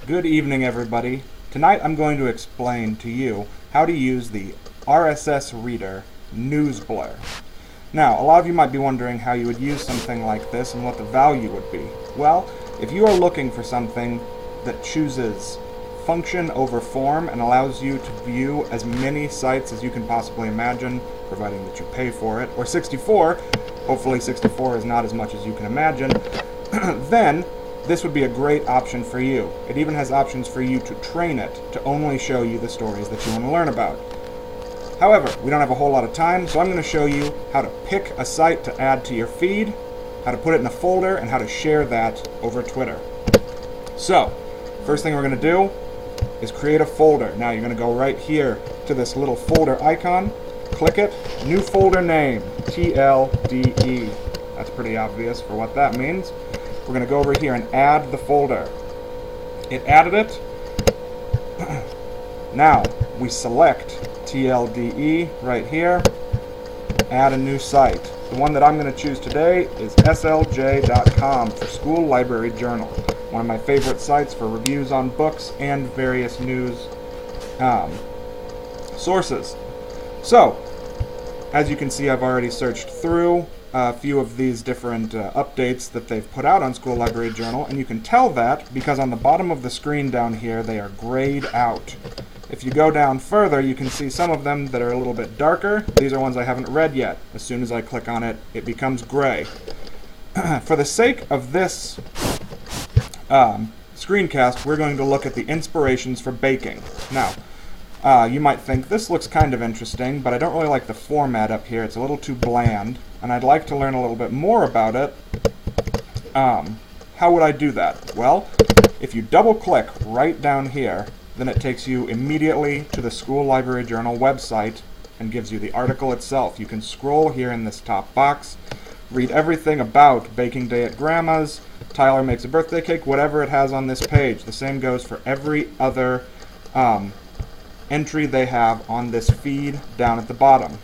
Good evening, everybody. Tonight I'm going to explain to you how to use the RSS reader Newsblur. Now, a lot of you might be wondering how you would use something like this and what the value would be. Well, if you are looking for something that chooses function over form and allows you to view as many sites as you can possibly imagine, providing that you pay for it, or 64, hopefully 64 is not as much as you can imagine, then this would be a great option for you. It even has options for you to train it to only show you the stories that you want to learn about. However, we don't have a whole lot of time, so I'm going to show you how to pick a site to add to your feed, how to put it in a folder, and how to share that over Twitter. So, first thing we're going to do is create a folder. Now you're going to go right here to this little folder icon, click it, new folder name, TLDE. That's pretty obvious for what that means. We're going to go over here and add the folder. It added it. Now we select TLDE right here, add a new site. The one that I'm going to choose today is slj.com for School Library Journal, one of my favorite sites for reviews on books and various news sources. So, as you can see, I've already searched through a few of these different updates that they've put out on School Library Journal, and you can tell that because on the bottom of the screen down here they are grayed out. If you go down further, you can see some of them that are a little bit darker. These are ones I haven't read yet. As soon as I click on it, it becomes gray. For the sake of this screencast, we're going to look at the inspirations for baking. Now, you might think this looks kind of interesting, but I don't really like the format up here. It's a little too bland, and I'd like to learn a little bit more about it. How would I do that? Well, if you double-click right down here, then it takes you immediately to the School Library Journal website and gives you the article itself. You can scroll here in this top box, read everything about Baking Day at Grandma's, Tyler Makes a Birthday Cake, whatever it has on this page. The same goes for every other entry they have on this feed down at the bottom.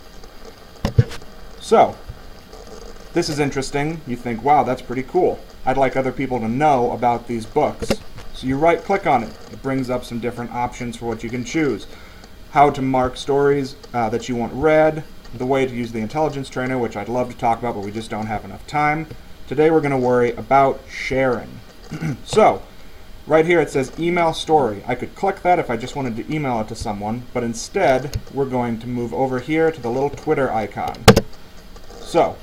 So, this is interesting. You think, wow, that's pretty cool. I'd like other people to know about these books. So you right-click on it. It brings up some different options for what you can choose. How to mark stories that you want read, the way to use the intelligence trainer, which I'd love to talk about, but we just don't have enough time. Today we're going to worry about sharing. So, right here it says email story. I could click that if I just wanted to email it to someone, but instead we're going to move over here to the little Twitter icon. So,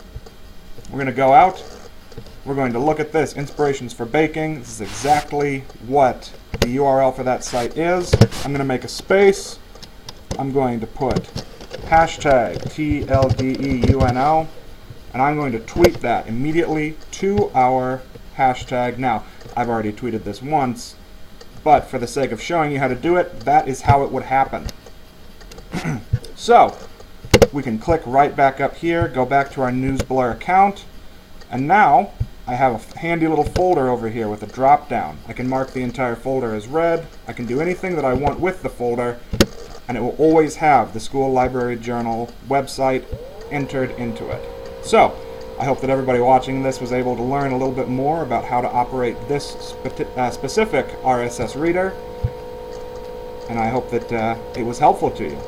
we're going to go out. We're going to look at this, Inspirations for Baking. This is exactly what the URL for that site is. I'm going to make a space. I'm going to put hashtag TLDEUNO, and I'm going to tweet that immediately to our hashtag. Now, I've already tweeted this once, but for the sake of showing you how to do it, that is how it would happen. So, we can click right back up here, go back to our Newsblur account, and now I have a handy little folder over here with a drop down. I can mark the entire folder as read. I can do anything that I want with the folder, and it will always have the School Library Journal website entered into it. So, I hope that everybody watching this was able to learn a little bit more about how to operate this specific RSS reader, and I hope that it was helpful to you.